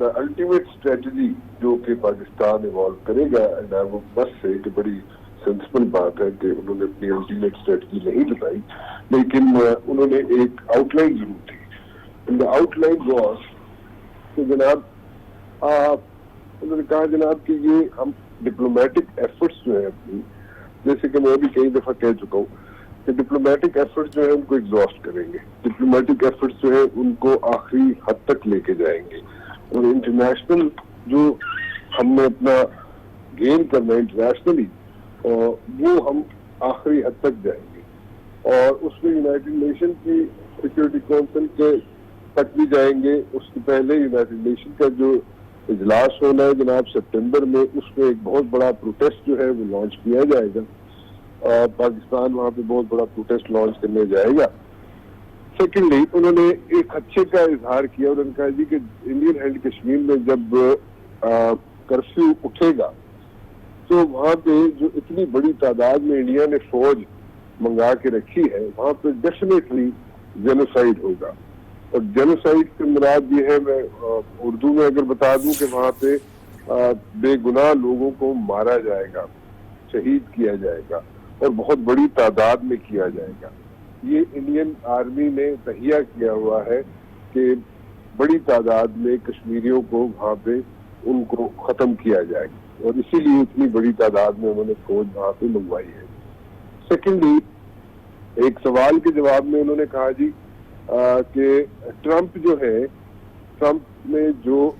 The ultimate strategy جو کہ Pakistan evolve کرے گا، and I would must say کہ بڑی سینسبل بات ہے کہ انہوں نے اپنی الٹیمیٹ اسٹریٹجی نہیں بتائی، لیکن انہوں نے ایک آؤٹ لائن ضرور تھی. دا آؤٹ لائن واز کہ جناب انہوں نے کہا جناب کہ یہ ہم ڈپلومیٹک ایفرٹس جو ہیں اپنی، جیسے کہ میں بھی کئی دفعہ کہہ چکا ہوں کہ ڈپلومیٹک ایفرٹس جو ہے ان کو ایگزاسٹ کریں گے، ڈپلومیٹک ایفرٹس جو ہے ان کو آخری حد تک لے کے جائیں گے، اور انٹرنیشنل جو ہم نے اپنا گین کرنا ہے انٹرنیشنلی وہ ہم آخری حد تک جائیں گے، اور اس میں یونائٹڈ نیشن کی سیکورٹی کونسل کے تک بھی جائیں گے. اس سے پہلے یونائٹڈ نیشن کا جو اجلاس ہونا ہے جناب سپٹمبر میں، اس میں ایک بہت بڑا پروٹیسٹ جو ہے وہ لانچ کیا جائے گا. پاکستان وہاں پہ بہت بڑا پروٹیسٹ لانچ کرنے جائے گا. سیکنڈلی انہوں نے ایک خدشے کا اظہار کیا، انہوں نے کہا جی کہ انڈین ہیلڈ کشمیر میں جب کرفیو اٹھے گا تو وہاں پہ جو اتنی بڑی تعداد میں انڈیا نے فوج منگا کے رکھی ہے وہاں پہ ڈیفینیٹلی جینوسائیڈ ہوگا. اور جینوسائیڈ سے مراد یہ ہے، میں اردو میں اگر بتا دوں کہ وہاں پہ بے گناہ لوگوں کو مارا جائے گا، شہید کیا جائے گا، اور بہت بڑی تعداد میں کیا جائے گا. یہ انڈین آرمی نے تہیہ کیا ہوا ہے کہ بڑی تعداد میں کشمیریوں کو وہاں پہ ان کو ختم کیا جائے گا، اور اسی لیے اتنی بڑی تعداد میں انہوں نے فوج وہاں پہ منگوائی ہے. سیکنڈلی ایک سوال کے جواب میں انہوں نے کہا جی کہ ٹرمپ جو ہے، ٹرمپ نے جو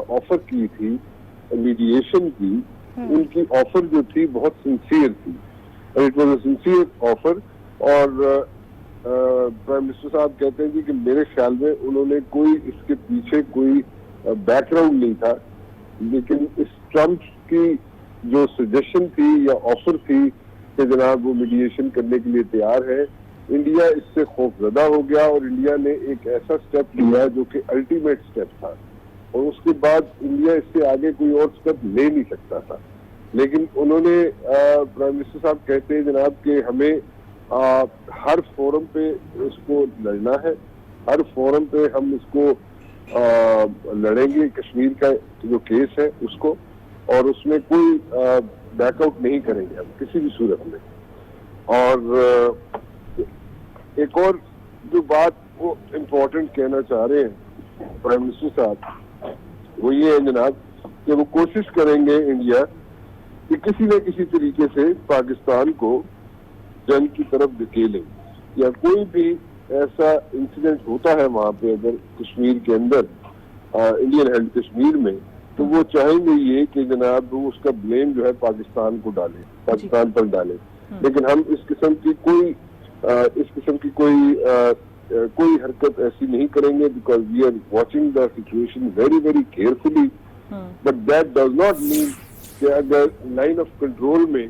آفر کی تھی میڈیشن کی، ان کی آفر جو تھی بہت سنسیئر تھی، it was a sincere offer. اور پرائم منسٹر صاحب کہتے ہیں جی کہ میرے خیال میں انہوں نے کوئی اس کے پیچھے کوئی بیک گراؤنڈ نہیں تھا، لیکن اس ٹرمپ کی جو سجیشن تھی یا آفر تھی کہ جناب وہ میڈیشن کرنے کے لیے تیار ہے، انڈیا اس سے خوف زدہ ہو گیا، اور انڈیا نے ایک ایسا سٹیپ لیا جو کہ الٹیمیٹ سٹیپ تھا، اور اس کے بعد انڈیا اس سے آگے کوئی اور سٹیپ لے نہیں سکتا تھا. لیکن انہوں نے پرائم منسٹر صاحب کہتے ہیں جناب کہ ہمیں ہر فورم پہ اس کو لڑنا ہے، ہر فورم پہ ہم اس کو لڑیں گے، کشمیر کا جو کیس ہے اس کو، اور اس میں کوئی بیک آؤٹ نہیں کریں گے ہم کسی بھی صورت میں. اور ایک اور جو بات وہ امپورٹنٹ کہنا چاہ رہے ہیں پرائم منسٹر صاحب، وہ یہ ہے جناب کہ وہ کوشش کریں گے انڈیا کہ کسی نہ کسی طریقے سے پاکستان کو جنگ کی طرف دھکیلیں، یا کوئی بھی ایسا انسیڈنٹ ہوتا ہے وہاں پہ اگر کشمیر کے اندر انڈین ہیلڈ کشمیر میں، تو وہ چاہیں گے یہ کہ جناب وہ اس کا بلیم جو ہے پاکستان کو ڈالیں، پاکستان پر ڈالیں. لیکن ہم اس قسم کی کوئی حرکت ایسی نہیں کریں گے، because we are watching the situation very very carefully. But that does not mean کہ اگر لائن آف کنٹرول میں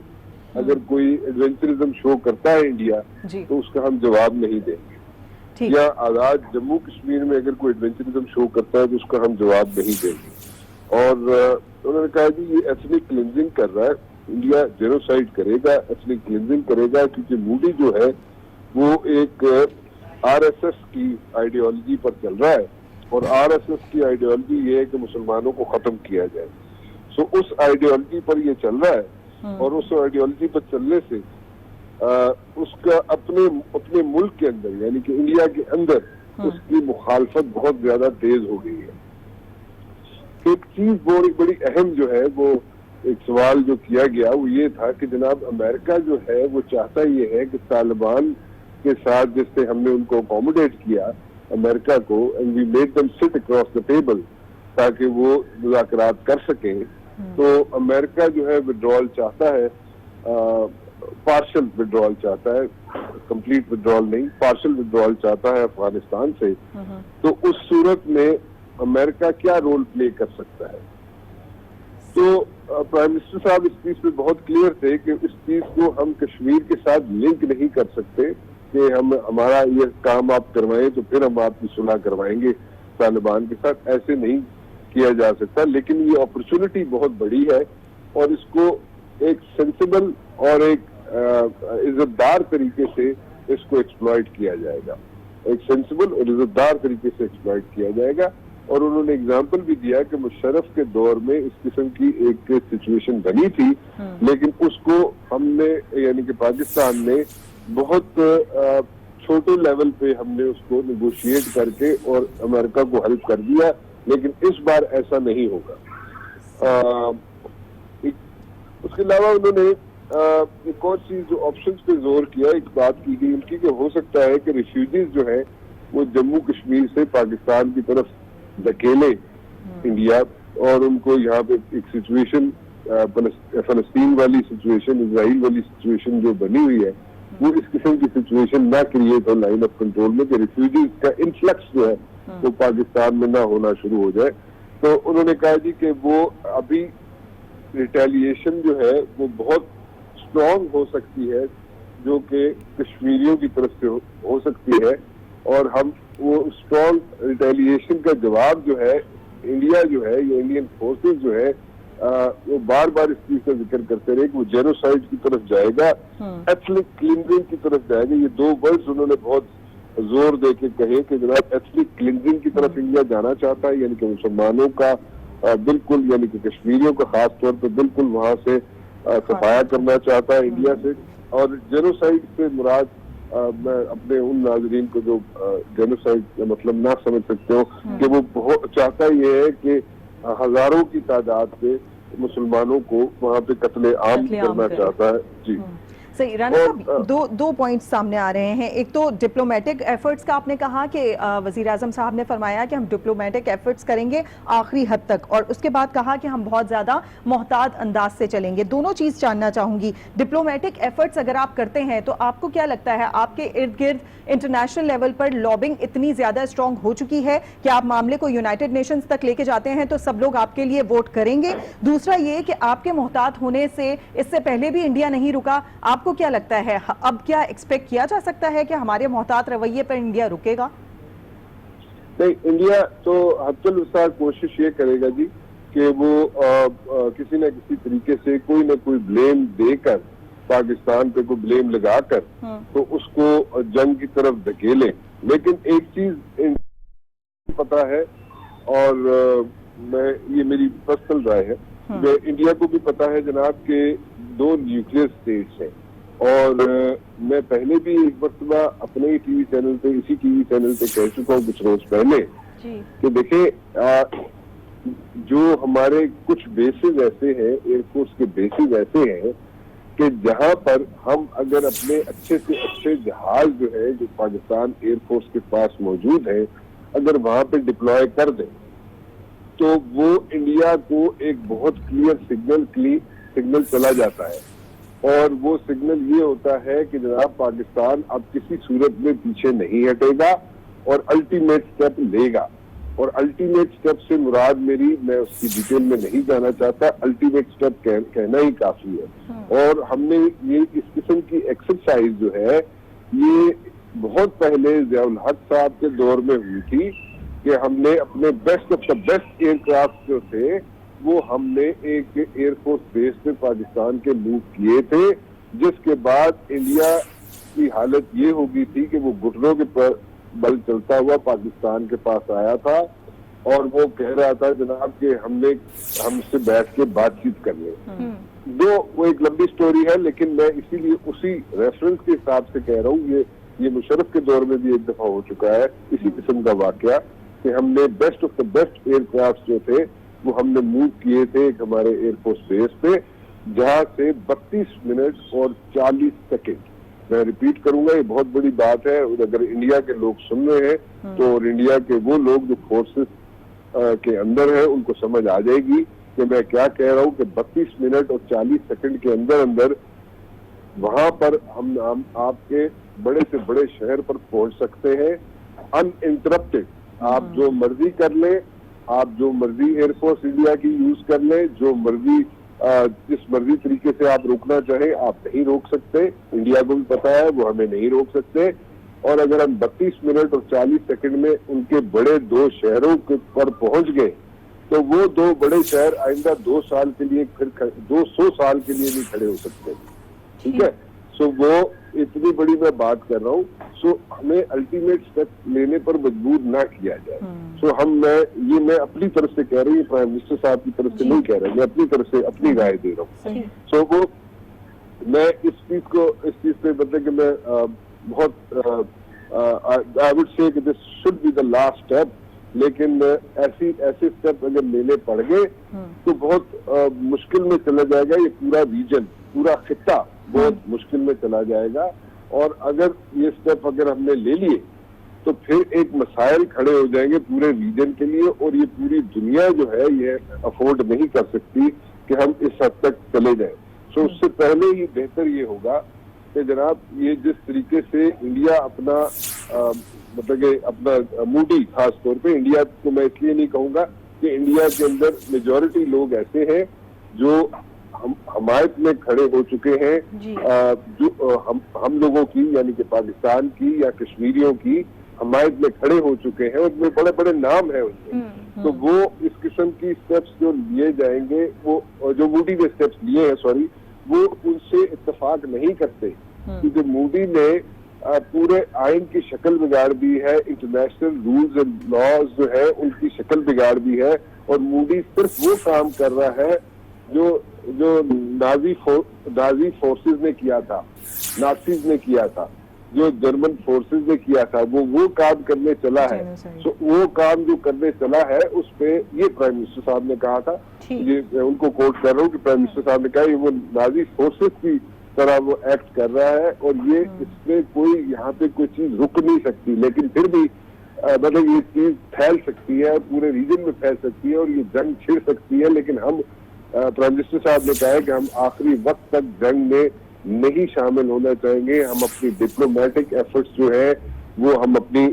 اگر کوئی ایڈونچرزم شو کرتا ہے انڈیا تو اس کا ہم جواب نہیں دیں گے، یا آزاد جموں کشمیر میں اگر کوئی ایڈونچرزم شو کرتا ہے تو اس کا ہم جواب نہیں دیں گے. اور انہوں نے کہا جی یہ ایتھنک کلینزنگ کر رہا ہے، انڈیا جینوسائیڈ کرے گا، ایتھنک کلینزنگ کرے گا، کیونکہ مودی جو ہے وہ ایک آر ایس ایس کی آئیڈیالوجی پر چل رہا ہے، اور آر ایس ایس کی آئیڈیالوجی یہ ہے کہ مسلمانوں کو ختم کیا جائے. سو اس آئیڈیالوجی پر یہ چل رہا ہے، اور اس آئیڈیالوجی پر چلنے سے اس کا اپنے ملک کے اندر یعنی کہ انڈیا کے اندر اس کی مخالفت بہت زیادہ تیز ہو گئی ہے. ایک چیز بڑی اہم جو ہے، وہ ایک سوال جو کیا گیا وہ یہ تھا کہ جناب امریکہ جو ہے وہ چاہتا یہ ہے کہ طالبان کے ساتھ جس سے ہم نے ان کو اکوموڈیٹ کیا امریکہ کو، اینڈ وی میڈ دم سٹ اکراس دا ٹیبل تاکہ وہ مذاکرات کر سکیں، تو امریکہ جو ہے وڈرال چاہتا ہے، پارشل وڈرال چاہتا ہے، کمپلیٹ وڈرال نہیں، پارشل وڈرال چاہتا ہے افغانستان سے. تو اس صورت میں امریکہ کیا رول پلے کر سکتا ہے؟ تو پرائم منسٹر صاحب اس چیز پہ بہت کلیئر تھے کہ اس چیز کو ہم کشمیر کے ساتھ لنک نہیں کر سکتے کہ ہمارا یہ کام آپ کروائیں تو پھر ہم آپ کی صلح کروائیں گے طالبان کے ساتھ، ایسے نہیں کیا جا سکتا. لیکن یہ اپرچونٹی بہت بڑی ہے، اور اس کو ایک سینسیبل اور ایک عزت دار طریقے سے اس کو ایکسپلائٹ کیا جائے گا، ایک سینسیبل اور عزت دار طریقے سے ایکسپلائٹ کیا جائے گا. اور انہوں نے اگزامپل بھی دیا کہ مشرف کے دور میں اس قسم کی ایک سچویشن بنی تھی، لیکن اس کو ہم نے یعنی کہ پاکستان نے بہت چھوٹے لیول پہ ہم نے اس کو نیگوشیٹ کر کے اور امریکہ کو ہیلپ کر دیا، لیکن اس بار ایسا نہیں ہوگا۔ اس کے علاوہ انہوں نے ایک اور چیز جو آپشنز پہ زور کیا، ایک بات کی گئی ان کی کہ ہو سکتا ہے کہ ریفیوجیز جو ہیں وہ جموں کشمیر سے پاکستان کی طرف دھکیلے انڈیا، اور ان کو یہاں پہ ایک سچویشن فلسطین والی سچویشن، اسرائیل والی سچویشن جو بنی ہوئی ہے وہ اس قسم کی سچویشن نہ create who line of control میں، کہ ریفیوجیز کا انفلکس جو ہے وہ پاکستان میں نہ ہونا شروع ہو جائے۔ تو انہوں نے کہا جی کہ وہ ابھی ریٹیلیشن جو ہے وہ بہت اسٹرانگ ہو سکتی ہے، جو کہ کشمیریوں کی طرف سے ہو سکتی ہے، اور ہم وہ اسٹرانگ ریٹیلیشن کا جواب جو ہے انڈیا جو ہے یا انڈین فورسز جو ہے وہ بار بار اس چیز کا ذکر کرتے رہے کہ وہ جینوسائڈ کی طرف جائے گا، ایتھنک کلینزنگ کی طرف جائے گا۔ یہ دو ورڈز انہوں نے بہت زور دے کے کہے کہ جناب ایتھنک کلینزنگ کی طرف انڈیا جانا چاہتا ہے، یعنی کہ مسلمانوں کا بالکل، یعنی کہ کشمیریوں کا خاص طور پہ بالکل وہاں سے صفایا کرنا چاہتا ہے انڈیا سے۔ اور جینوسائڈ سے مراد میں اپنے ان ناظرین کو جو جینوسائڈ کا مطلب نہ سمجھ سکتے ہو کہ وہ بہت چاہتا یہ ہے کہ ہزاروں کی تعداد پہ مسلمانوں کو وہاں پہ قتل عام کرنا چاہتا ہے۔ جی صحیح، رانا صاحب دو پوائنٹس سامنے آ رہے ہیں۔ ایک تو ڈپلومیٹک ایفرٹس کا آپ نے کہا کہ وزیر اعظم صاحب نے فرمایا کہ ہم ڈپلومیٹک ایفرٹس کریں گے آخری حد تک، اور اس کے بعد کہا کہ ہم بہت زیادہ محتاط انداز سے چلیں گے۔ دونوں چیز جاننا چاہوں گی، ڈپلومیٹک ایفرٹس اگر آپ کرتے ہیں تو آپ کو کیا لگتا ہے آپ کے ارد گرد انٹرنیشنل لیول پر لابنگ اتنی زیادہ اسٹرانگ ہو چکی ہے کہ آپ معاملے کو یونائٹڈ نیشنز تک لے کے جاتے ہیں تو سب لوگ آپ کے لیے ووٹ کریں گے؟ دوسرا یہ کہ آپ کے محتاط ہونے سے اس سے پہلے بھی انڈیا نہیں رکا، آپ کو کیا لگتا ہے اب کیا ایکسپیکٹ کیا جا سکتا ہے کہ ہمارے محتاط رویے پر انڈیا رکے گا؟ نہیں، انڈیا تو حد الوسع کوشش یہ کرے گا جی کہ وہ کسی نہ کسی طریقے سے کوئی نہ کوئی بلیم دے کر، پاکستان پہ کوئی بلیم لگا کر تو اس کو جنگ کی طرف دھکیلے۔ لیکن ایک چیز پتا ہے، اور میں یہ میری پرسنل رائے ہے کہ انڈیا کو بھی پتا ہے جناب کہ دو نیوکلیئر اسٹیٹس ہیں، اور میں پہلے بھی ایک مرتبہ اپنے ٹی وی چینل پہ، اسی ٹی وی چینل پہ کہہ چکا ہوں کچھ روز پہلے کہ دیکھیں جو ہمارے کچھ بیسز ایسے ہیں، ایئر فورس کے بیسز ایسے ہیں کہ جہاں پر ہم اگر اپنے اچھے سے اچھے جہاز جو ہے جو پاکستان ایئر فورس کے پاس موجود ہیں اگر وہاں پہ ڈپلوائے کر دیں تو وہ انڈیا کو ایک بہت کلیئر سگنل چلا جاتا ہے، اور وہ سگنل یہ ہوتا ہے کہ جناب پاکستان اب کسی صورت میں پیچھے نہیں ہٹے گا اور الٹیمیٹ سٹیپ لے گا۔ اور الٹیمیٹ سٹیپ سے مراد میری، میں اس کی ڈیٹیل میں نہیں جانا چاہتا، الٹیمیٹ سٹیپ کہنا ہی کافی ہے۔ اور ہم نے یہ اس قسم کی ایکسرسائز جو ہے یہ بہت پہلے ضیاء الحق صاحب کے دور میں ہوئی تھی کہ ہم نے اپنے best of the best aircraft جو تھے وہ ہم نے ایک ایئر فورس بیس پہ پاکستان کے موو کیے تھے، جس کے بعد انڈیا کی حالت یہ ہو گئی تھی کہ وہ گھٹنوں کے بل چلتا ہوا پاکستان کے پاس آیا تھا اور وہ کہہ رہا تھا جناب کہ ہم سے بیٹھ کے بات چیت کر لیں۔ وہ ایک لمبی سٹوری ہے، لیکن میں اسی لیے اسی ریفرنس کے حساب سے کہہ رہا ہوں، یہ مشرف کے دور میں بھی ایک دفعہ ہو چکا ہے اسی قسم کا واقعہ کہ ہم نے best of the best aircraft جو تھے وہ ہم نے موو کیے تھے ایک ہمارے ایئر فورس بیس پہ، جہاں سے 32 منٹ اور 40 سیکنڈ، میں ریپیٹ کروں گا، یہ بہت بڑی بات ہے، اور اگر انڈیا کے لوگ سن رہے ہیں تو اور انڈیا کے وہ لوگ جو فورسز کے اندر ہیں ان کو سمجھ آ جائے گی کہ میں کیا کہہ رہا ہوں کہ 32 منٹ اور 40 سیکنڈ کے اندر وہاں پر ہم آپ کے بڑے سے بڑے شہر پر پہنچ سکتے ہیں ان انٹرپٹڈ۔ آپ جو مرضی کر لیں، آپ جو مرضی ایئر فورس انڈیا کی یوز کر لیں، جو مرضی جس مرضی طریقے سے آپ روکنا چاہیں آپ نہیں روک سکتے، انڈیا کو بھی پتا ہے وہ ہمیں نہیں روک سکتے۔ اور اگر ہم 32 منٹ اور 40 سیکنڈ میں ان کے بڑے دو شہروں پر پہنچ گئے تو وہ دو بڑے شہر آئندہ 2 سال کے لیے پھر 200 سال کے لیے نہیں کھڑے ہو سکتے، ٹھیک ہے؟ سو وہ اتنی بڑی میں بات کر رہا ہوں۔ سو ہمیں الٹیمیٹ اسٹیپ لینے پر مجبور نہ کیا جائے. سو میں اپنی طرف سے کہہ رہی ہوں, پرائم منسٹر صاحب کی طرف سے نہیں کہہ رہا, میں اپنی طرف سے اپنی رائے دے رہا ہوں. سو وہ میں اس چیز پہ مطلب کہ میں بہت آئی وڈ سے کہ this should be the last step, لیکن ایسے اسٹیپ اگر لینے پڑ گئے تو بہت مشکل میں چلا جائے گا. یہ پورا ریجن, پورا خطہ بہت مشکل میں چلا جائے گا. اور اگر یہ اسٹیپ اگر ہم نے لے لیے تو پھر ایک مسائل کھڑے ہو جائیں گے پورے ریجن کے لیے, اور یہ پوری دنیا جو ہے یہ افورڈ نہیں کر سکتی کہ ہم اس حد تک چلے جائیں. سو اس سے پہلے ہی بہتر یہ ہوگا کہ جناب یہ جس طریقے سے انڈیا اپنا مطلب کہ اپنا موڈی, خاص طور پہ انڈیا کو میں اس لیے نہیں کہوں گا کہ انڈیا کے اندر میجورٹی لوگ ایسے ہیں جو حمایت میں کھڑے ہو چکے ہیں, جو ہم لوگوں کی یعنی کہ پاکستان کی یا کشمیریوں کی حمایت میں کھڑے ہو چکے ہیں, ان میں بڑے بڑے نام ہیں ان میں. تو وہ اس قسم کی اسٹیپس جو لیے جائیں گے, وہ جو موڈی نے اسٹیپس لیے ہیں وہ ان سے اتفاق نہیں کرتے, کیونکہ موڈی نے پورے آئین کی شکل بگاڑ دی ہے, انٹرنیشنل رولز اینڈ لاز جو ہے ان کی شکل بگاڑ دی ہے. اور موڈی صرف وہ کام کر رہا ہے جو نازی فورسز نے کیا تھا, نازیز نے کیا تھا, جو جرمن فورسز نے کیا تھا, وہ کام کرنے چلا ہے. سو وہ کام جو کرنے چلا ہے اس پہ یہ پرائم منسٹر صاحب نے کہا تھا, یہ ان کو کوٹ کر رہا ہوں کہ پرائم منسٹر صاحب نے کہا وہ نازی فورسز کی طرح وہ ایکٹ کر رہا ہے, اور یہ اس میں کوئی یہاں پہ کوئی چیز رک نہیں سکتی, لیکن پھر بھی مطلب یہ چیز پھیل سکتی ہے, پورے ریجن میں پھیل سکتی ہے, اور یہ جنگ چھڑ سکتی ہے. لیکن ہم پرائم منسٹر صاحب نے کہا ہے کہ ہم آخری وقت تک جنگ میں نہیں شامل ہونا چاہیں گے. ہم اپنی ڈپلومیٹک ایفرٹس جو ہے وہ ہم اپنی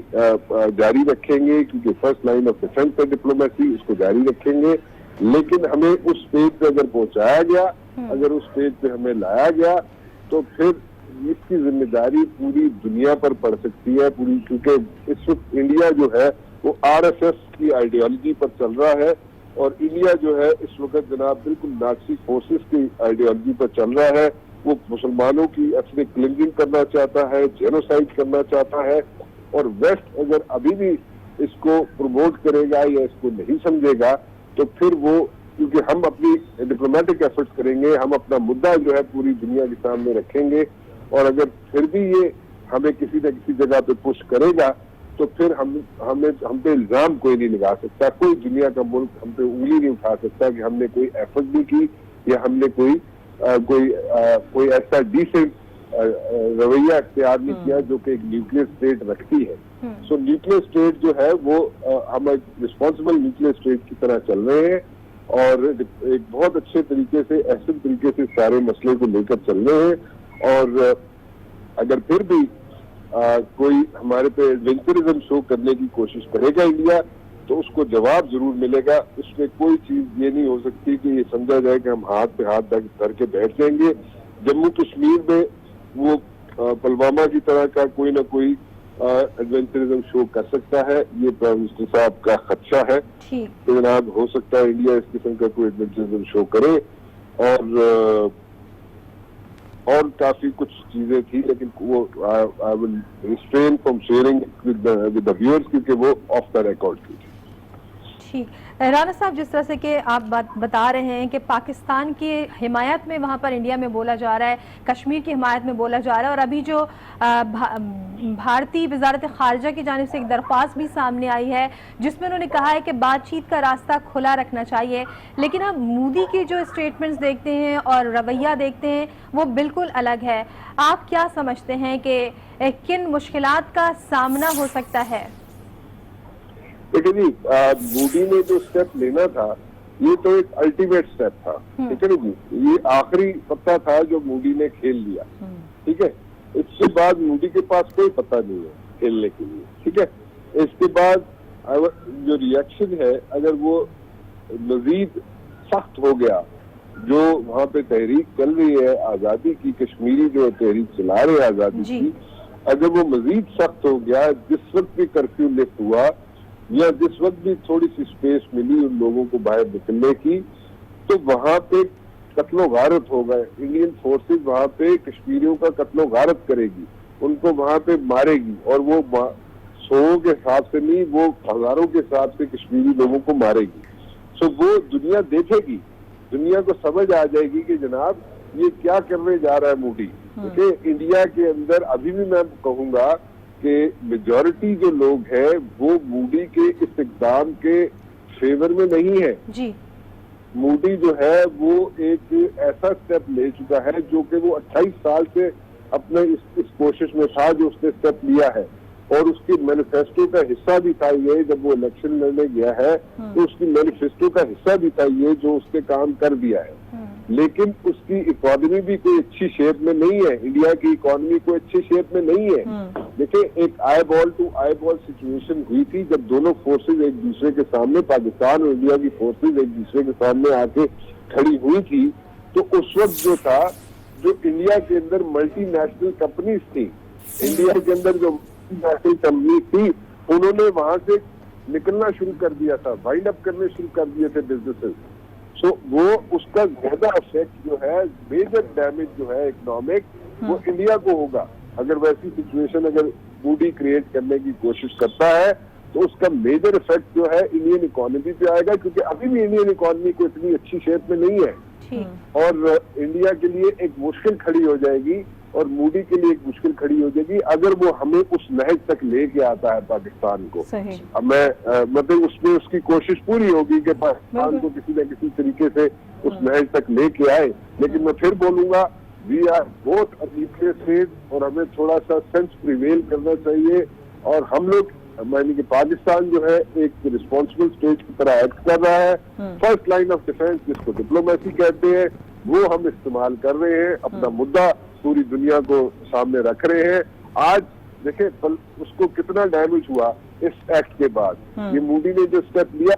جاری رکھیں گے, کیونکہ فرسٹ لائن آف ڈیفینس ہے ڈپلومیسی, اس کو جاری رکھیں گے. لیکن ہمیں اس اسٹیج پہ اگر پہنچایا گیا, اگر اس اسٹیج پہ ہمیں لایا گیا, تو پھر اس کی ذمہ داری پوری دنیا پر پڑ سکتی ہے پوری, کیونکہ اس وقت انڈیا جو ہے وہ RSS کی آئیڈیالوجی پر چل رہا ہے, اور انڈیا جو ہے اس وقت جناب بالکل نازی فورسز کی آئیڈیالوجی پر چل رہا ہے. وہ مسلمانوں کی ایتھنک کلینزنگ کرنا چاہتا ہے, جینوسائڈ کرنا چاہتا ہے, اور ویسٹ اگر ابھی بھی اس کو پروموٹ کرے گا یا اس کو نہیں سمجھے گا تو پھر وہ, کیونکہ ہم اپنی ڈپلومیٹک ایفرٹس کریں گے, ہم اپنا مدعا جو ہے پوری دنیا کے سامنے رکھیں گے, اور اگر پھر بھی یہ ہمیں کسی نہ کسی جگہ پہ پش کرے گا تو پھر ہم پہ الزام کوئی نہیں لگا سکتا, کوئی دنیا کا ملک ہم پہ انگلی نہیں اٹھا سکتا کہ ہم نے کوئی ایفرٹ نہیں کی یا ہم نے کوئی ایسا ڈیسنٹ رویہ اختیار نہیں کیا جو کہ ایک نیوکلیر اسٹیٹ رکھتی ہے. سو نیوکلیر اسٹیٹ جو ہے وہ ہم ایک رسپانسبل نیوکلیر اسٹیٹ کی طرح چل رہے ہیں, اور ایک بہت اچھے طریقے سے احسن طریقے سے سارے مسئلے کو لے کر چل رہے ہیں. اور اگر پھر بھی کوئی ہمارے پہ ایڈونچرزم شو کرنے کی کوشش کرے گا انڈیا, تو اس کو جواب ضرور ملے گا. اس میں کوئی چیز یہ نہیں ہو سکتی کہ یہ سمجھا جائے کہ ہم ہاتھ پہ ہاتھ دھر کے بیٹھ جائیں گے. جموں کشمیر میں وہ پلوامہ کی طرح کا کوئی نہ کوئی ایڈونچرزم شو کر سکتا ہے, یہ پرائم منسٹر صاحب کا خدشہ ہے کہ جناب ہو سکتا ہے انڈیا اس قسم کا کوئی ایڈونچرزم شو کرے. اور کافی کچھ چیزیں تھی, لیکن وہ I will refrain from sharing with the viewers کیونکہ وہ آف دا ریکارڈ کی تھی. ٹھیک. رانا صاحب, جس طرح سے کہ آپ بتا رہے ہیں کہ پاکستان کی حمایت میں وہاں پر انڈیا میں بولا جا رہا ہے, کشمیر کی حمایت میں بولا جا رہا ہے, اور ابھی جو بھارتی وزارت خارجہ کی جانب سے ایک درخواست بھی سامنے آئی ہے جس میں انہوں نے کہا ہے کہ بات چیت کا راستہ کھلا رکھنا چاہیے, لیکن ہم مودی کے جو اسٹیٹمنٹس دیکھتے ہیں اور رویہ دیکھتے ہیں وہ بالکل الگ ہے. آپ کیا سمجھتے ہیں کہ کن مشکلات کا سامنا ہو سکتا ہے؟ دیکھیں جی, مودی نے جو اسٹیپ لینا تھا یہ تو ایک الٹیمیٹ اسٹیپ تھا, ٹھیک ہے نا جی, یہ آخری پتہ تھا جو مودی نے کھیل لیا, ٹھیک ہے. اس کے بعد مودی کے پاس کوئی پتہ نہیں ہے کھیلنے کے لیے, ٹھیک ہے. اس کے بعد جو ریئیکشن ہے اگر وہ مزید سخت ہو گیا, جو وہاں پہ تحریک چل رہی ہے آزادی کی, کشمیری جو تحریک چلا رہے ہیں آزادی کی, اگر وہ مزید سخت ہو گیا, جس وقت بھی کرفیو لفٹ ہوا یا جس وقت بھی تھوڑی سی سپیس ملی ان لوگوں کو باہر نکلنے کی, تو وہاں پہ قتل و غارت ہو گئے. انڈین فورسز وہاں پہ کشمیریوں کا قتل و غارت کرے گی, ان کو وہاں پہ مارے گی، اور وہ 100 کے حساب سے نہیں، وہ ہزاروں کے حساب سے کشمیری لوگوں کو مارے گی. سو وہ دنیا دیکھے گی، دنیا کو سمجھ آ جائے گی کہ جناب یہ کیا کرنے جا رہا ہے مودی. کیونکہ انڈیا کے اندر ابھی بھی میں کہوں گا کہ میجورٹی جو لوگ ہیں وہ مودی کے اس اقدام کے فیور میں نہیں ہے. جی مودی جو ہے وہ ایک ایسا سٹیپ لے چکا ہے جو کہ وہ 28 سال سے اپنے اس کوشش میں تھا جو اس نے سٹیپ لیا ہے، اور اس کی مینیفیسٹو کا حصہ بھی تھا یہ. جب وہ الیکشن لڑنے گیا ہے تو اس کی مینیفیسٹو کا حصہ بھی تھا یہ جو اس نے کام کر دیا ہے. لیکن اس کی اکانومی بھی کوئی اچھی شیپ میں نہیں ہے، انڈیا کی اکانومی کوئی اچھی شیپ میں نہیں ہے. دیکھیں ایک آئی بال ٹو آئی بال سچویشن ہوئی تھی جب دونوں فورسز ایک دوسرے کے سامنے، پاکستان اور انڈیا کی فورسز ایک دوسرے کے سامنے آ کے کھڑی ہوئی تھی. تو اس وقت جو تھا، جو انڈیا کے اندر ملٹی نیشنل کمپنیز تھی، انڈیا کے اندر جو ملٹی نیشنل کمپنی تھی، انہوں نے وہاں سے نکلنا شروع کر دیا تھا، وائنڈ اپ کرنے شروع کر دیے تھے بزنسز. سو وہ اس کا زیادہ افیکٹ جو ہے، میجر ڈیمیج جو ہے اکنامک، وہ انڈیا کو ہوگا. اگر ویسی سچویشن اگر مودی کریٹ کرنے کی کوشش کرتا ہے تو اس کا میجر افیکٹ جو ہے انڈین اکانومی پہ آئے گا، کیونکہ ابھی بھی انڈین اکانومی کو اتنی اچھی شیپ میں نہیں ہے، اور انڈیا کے لیے ایک مشکل کھڑی ہو جائے گی اور مودی کے لیے ایک مشکل کھڑی ہو جائے گی اگر وہ ہمیں اس نہج تک لے کے آتا ہے پاکستان کو. اب میں مطلب اس میں اس کی کوشش پوری ہوگی کہ پاکستان کو کسی نہ کسی طریقے سے اس نہج تک لے کے آئے. لیکن میں پھر بولوں گا وی آر بہت اپیکلے اسٹیٹ، اور ہمیں تھوڑا سا سینس پریویل کرنا چاہیے، اور ہم لوگ یعنی کہ پاکستان جو ہے ایک رسپانسبل اسٹیٹ کی طرح ایکٹ کر رہا ہے. فرسٹ لائن آف ڈیفینس جس کو ڈپلومیسی کہتے ہیں وہ ہم استعمال کر رہے ہیں، اپنا مدعا پوری دنیا کو سامنے رکھ رہے ہیں. آج دیکھیں اس کو کتنا ڈیمیج ہوا اس ایکٹ کے بعد. یہ مودی نے جو اسٹیپ لیا،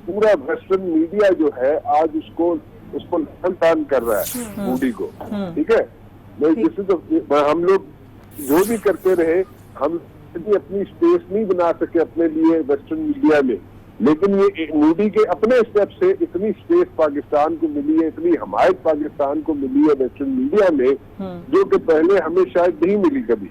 پورا ویسٹرن میڈیا جو ہے آج اس کو لہن تان کر رہا ہے مودی کو. ٹھیک ہے، ہم لوگ جو بھی کرتے رہے، ہم اپنی اسپیس نہیں بنا سکے اپنے لیے ویسٹرن میڈیا میں، لیکن یہ مودی کے اپنے اسٹیپ سے اتنی اسپیس پاکستان کو ملی ہے، اتنی حمایت پاکستان کو ملی ہے ویسٹرن میڈیا میں، جو کہ پہلے ہمیں شاید نہیں ملی کبھی.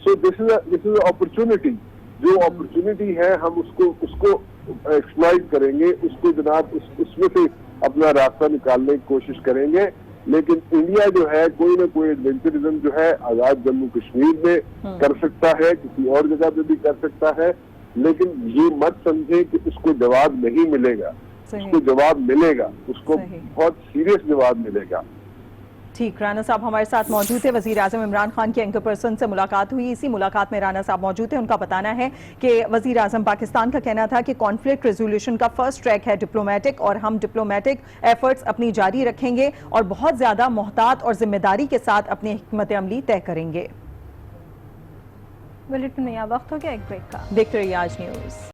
سو دس از اپرچونٹی. جو اپرچونٹی ہے ہم اس کو ایکسپلائٹ کریں گے، اس کو جناب اس میں سے اپنا راستہ نکالنے کی کوشش کریں گے. لیکن انڈیا جو ہے کوئی نہ کوئی ایڈونچرزم جو ہے آزاد جموں کشمیر میں کر سکتا ہے، کسی اور جگہ پہ بھی کر سکتا ہے، لیکن یہ مت سمجھے کہ اس کو جواب نہیں ملے گا. اس کو جواب ملے گا، اس کو بہت سیریس جواب ملے گا. ٹھیک، رانا صاحب ہمارے ساتھ موجود تھے. وزیر اعظم عمران خان کی اینکر پرسن سے ملاقات ہوئی. اسی ملاقات میں رانا صاحب موجود تھے. ان کا بتانا ہے کہ وزیر اعظم پاکستان کا کہنا تھا کہ کانفلکٹ ریزولوشن کا فرسٹ ٹریک ہے ڈپلومیٹک، اور ہم ڈپلومیٹک ایفرٹس اپنی جاری رکھیں گے اور بہت زیادہ محتاط اور ذمہ داری کے ساتھ اپنی حکمت عملی طے کریں گے. بلیٹن میں وقت ہو گیا ایک بریک کا. دیکھتے رہیے آج نیوز.